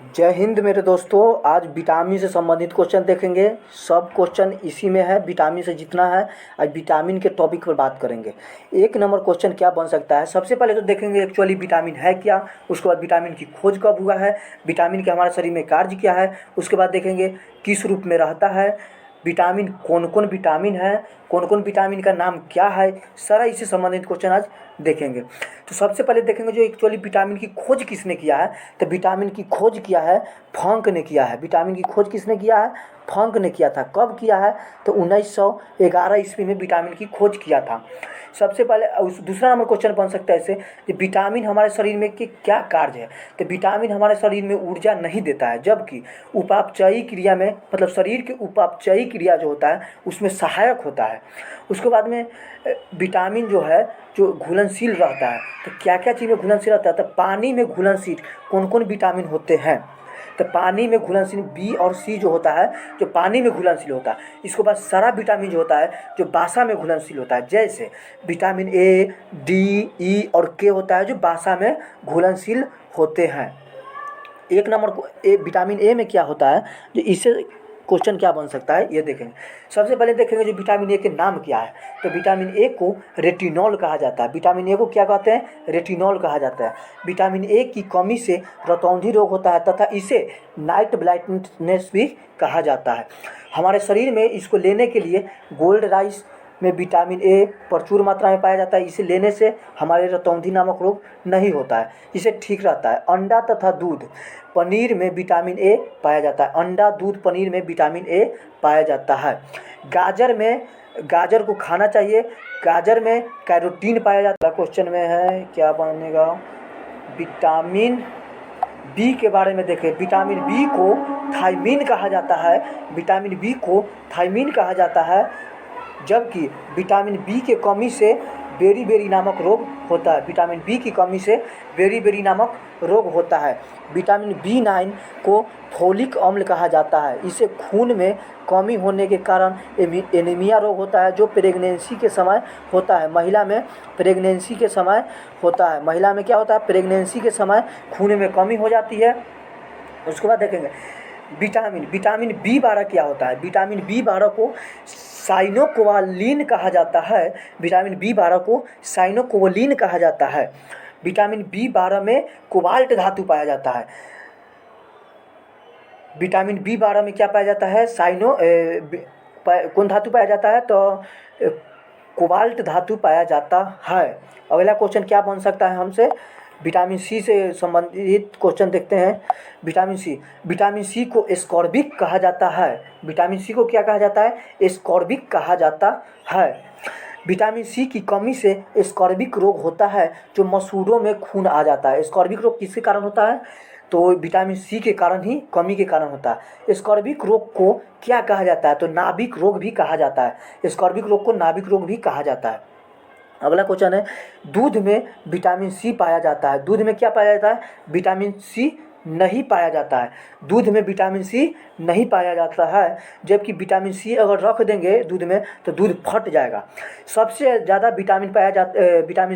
जय हिंद मेरे दोस्तों। आज विटामिन से संबंधित क्वेश्चन देखेंगे। सब क्वेश्चन इसी में है, विटामिन से जितना है आज विटामिन के टॉपिक पर बात करेंगे। एक नंबर क्वेश्चन क्या बन सकता है, सबसे पहले तो देखेंगे एक्चुअली विटामिन है क्या, उसके बाद विटामिन की खोज कब हुआ है, विटामिन के हमारे शरीर में कार्य क्या है, उसके बाद देखेंगे किस रूप में रहता है, विटामिन कौन कौन विटामिन है, कौन कौन विटामिन का नाम क्या है, सारा इससे संबंधित क्वेश्चन आज देखेंगे। तो सबसे पहले देखेंगे जो एक्चुअली विटामिन की खोज किसने किया है, तो विटामिन की खोज किया है फंक ने किया है। विटामिन की खोज किसने किया है, फंक ने किया था। कब किया है, तो 1911 ईस्वी में विटामिन की खोज किया था। सबसे पहले उस दूसरा नंबर क्वेश्चन बन सकता है इससे कि विटामिन हमारे शरीर में के क्या कार्य है, तो विटामिन हमारे शरीर में ऊर्जा नहीं देता है, जबकि उपापचयी क्रिया में मतलब शरीर के उपापचयी क्रिया जो होता है उसमें सहायक होता है। उसके बाद में विटामिन जो है जो घुलनशील रहता है, तो क्या क्या चीज़ में घुलनशील रहता है, तो पानी में घुलनशील कौन कौन विटामिन होते हैं, तो पानी में घुलनशील बी और सी जो होता है जो पानी में घुलनशील होता है। इसके बाद सारा विटामिन जो होता है जो बासा में घुलनशील होता है, जैसे विटामिन ए, डी, ई और के होता है जो बासा में घुलनशील होते हैं। एक नंबर को विटामिन ए में क्या होता है, जो इससे क्वेश्चन क्या बन सकता है ये देखेंगे। सबसे पहले देखेंगे जो विटामिन ए के नाम क्या है, तो विटामिन ए को रेटिनॉल कहा जाता है। विटामिन ए को क्या कहते हैं, रेटिनॉल कहा जाता है। विटामिन ए की कमी से रतौंधी रोग होता है तथा इसे नाइट ब्लाइंडनेस भी कहा जाता है। हमारे शरीर में इसको लेने के लिए गोल्ड राइस में विटामिन ए प्रचुर मात्रा में पाया जाता है। इसे लेने से हमारे रतौंधी नामक रोग नहीं होता है, इसे ठीक रहता है। अंडा तथा दूध पनीर में विटामिन ए पाया जाता है। अंडा दूध पनीर में विटामिन ए पाया जाता है। गाजर को खाना चाहिए, गाजर में कैरोटीन पाया जाता है। क्वेश्चन में है क्या बनेगा, विटामिन बी के बारे में देखें। विटामिन बी को थायमीन कहा जाता है, विटामिन बी को थायमीन कहा जाता है, जबकि विटामिन बी के कमी से बेरी नामक रोग होता है। विटामिन बी की कमी से बेरी नामक रोग होता है। विटामिन B9 को फोलिक अम्ल कहा जाता है। इसे खून में कमी होने के कारण एनीमिया रोग होता है, जो प्रेगनेंसी के समय होता है। महिला में प्रेगनेंसी के समय होता है। महिला में क्या होता है, प्रेगनेंसी के समय खून में कमी हो जाती है। उसके बाद देखेंगे विटामिन B12 क्या होता है। विटामिन B12 को साइनोकोबालिन कहा जाता है। विटामिन B12 को साइनोकोबालिन कहा जाता है। विटामिन B12 में कोबाल्ट धातु पाया जाता है। विटामिन B12 में क्या पाया जाता है, कौन धातु पाया जाता है, तो कोबाल्ट धातु पाया जाता है। अगला क्वेश्चन क्या बन सकता है हमसे, विटामिन सी से संबंधित क्वेश्चन देखते हैं। विटामिन सी को एस्कॉर्बिक कहा जाता है। विटामिन सी को क्या कहा जाता है, एस्कॉर्बिक कहा जाता है। विटामिन सी की कमी से एस्कॉर्बिक रोग होता है, जो मसूड़ों में खून आ जाता है। एस्कॉर्बिक रोग किसके कारण होता है, तो विटामिन सी के कारण ही, कमी के कारण होता है। एस्कॉर्बिक रोग को क्या कहा जाता है, तो नाभिक रोग भी कहा जाता है। एस्कॉर्बिक रोग को नाभिक रोग भी कहा जाता है। अगला क्वेश्चन है, दूध में विटामिन सी पाया जाता है। दूध में क्या पाया जाता है, विटामिन सी नहीं पाया जाता है। दूध में विटामिन सी नहीं पाया जाता है, जबकि विटामिन सी अगर रख देंगे दूध में तो दूध फट जाएगा। सबसे ज़्यादा विटामिन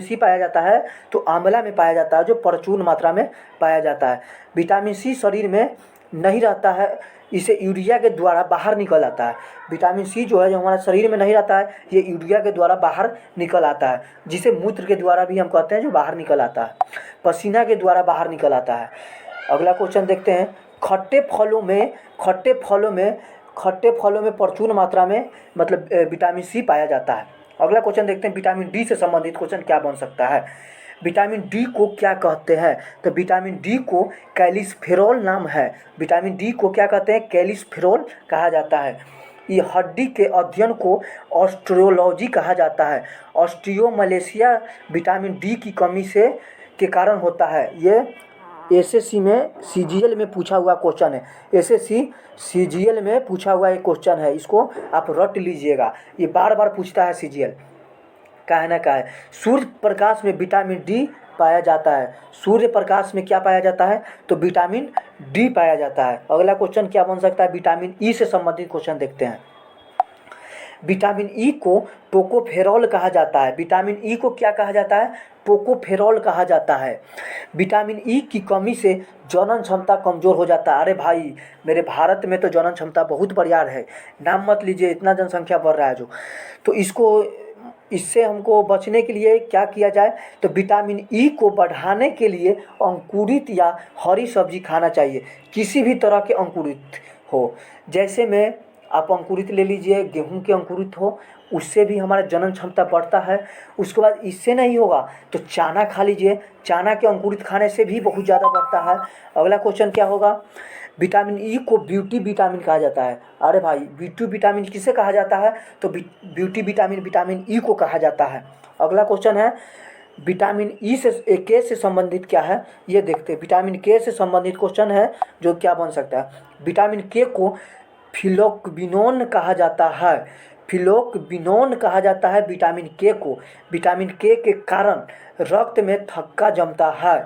सी पाया जाता है तो आंवला में पाया जाता है, जो प्रचुर मात्रा में पाया जाता है। विटामिन सी शरीर में नहीं रहता है, इसे यूरिया के द्वारा बाहर निकल आता है। विटामिन सी जो है, जो हमारे शरीर में नहीं रहता है, ये यूरिया के द्वारा बाहर निकल आता है, जिसे मूत्र के द्वारा भी हम कहते हैं, जो बाहर निकल आता है, पसीना के द्वारा बाहर निकल आता है। अगला क्वेश्चन देखते हैं, खट्टे फलों में प्रचुर मात्रा में मतलब विटामिन सी पाया जाता है। अगला क्वेश्चन देखते हैं, विटामिन डी से संबंधित क्वेश्चन क्या बन सकता है। विटामिन डी को क्या कहते हैं, तो विटामिन डी को कैल्सिफेरॉल नाम है। विटामिन डी को क्या कहते हैं, कैल्सिफेरॉल कहा जाता है। ये हड्डी के अध्ययन को ऑस्टियोलॉजी कहा जाता है। ऑस्टियोमलेशिया विटामिन डी की कमी से के कारण होता है। ये एसएससी में सीजीएल में पूछा हुआ क्वेश्चन है। एसएससी सीजीएल में पूछा हुआ एक क्वेश्चन है, इसको आप रट लीजिएगा, ये बार बार पूछता है सीजीएल, काहे ना काहे। सूर्य प्रकाश में विटामिन डी पाया जाता है। सूर्य प्रकाश में क्या पाया जाता है, तो विटामिन डी पाया जाता है। अगला क्वेश्चन क्या बन सकता है, विटामिन ई से संबंधित क्वेश्चन देखते हैं। विटामिन ई को टोकोफेरॉल कहा जाता है। विटामिन ई को क्या कहा जाता है, टोकोफेरॉल कहा जाता है। विटामिन ई की कमी से जनन क्षमता कमज़ोर हो जाता है। अरे भाई, मेरे भारत में तो जनन क्षमता बहुत बढ़िया है, नाम मत लीजिए, इतना जनसंख्या बढ़ रहा है जो। तो इससे हमको बचने के लिए क्या किया जाए, तो विटामिन ई को बढ़ाने के लिए अंकुरित या हरी सब्जी खाना चाहिए, किसी भी तरह के अंकुरित हो। जैसे में आप अंकुरित ले लीजिए, गेहूं के अंकुरित हो, उससे भी हमारा जनन क्षमता बढ़ता है। उसके बाद इससे नहीं होगा तो चना खा लीजिए, चना के अंकुरित खाने से भी बहुत ज़्यादा बढ़ता है। अगला क्वेश्चन क्या होगा, विटामिन ई को ब्यूटी विटामिन कहा जाता है। अरे भाई, ब्यूटी विटामिन किसे कहा जाता है, तो ब्यूटी विटामिन विटामिन ई को कहा जाता है। अगला क्वेश्चन है, विटामिन ई से के से संबंधित क्या है, ये देखते हैं। विटामिन के से संबंधित क्वेश्चन है जो क्या बन सकता है। विटामिन के को फिलोक्विनोन कहा जाता है, फिलोक्विनोन कहा जाता है विटामिन के को। विटामिन के कारण रक्त में थक्का जमता है।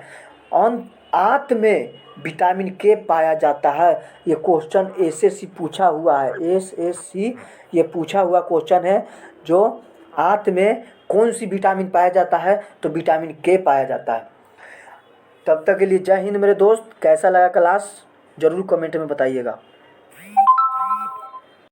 आंत में विटामिन के पाया जाता है। ये क्वेश्चन एसएससी पूछा हुआ है, एसएससी ये पूछा हुआ क्वेश्चन है जो आंत में कौन सी विटामिन पाया जाता है, तो विटामिन के पाया जाता है। तब तक के लिए जय हिंद मेरे दोस्त। कैसा लगा क्लास ज़रूर कमेंट में बताइएगा।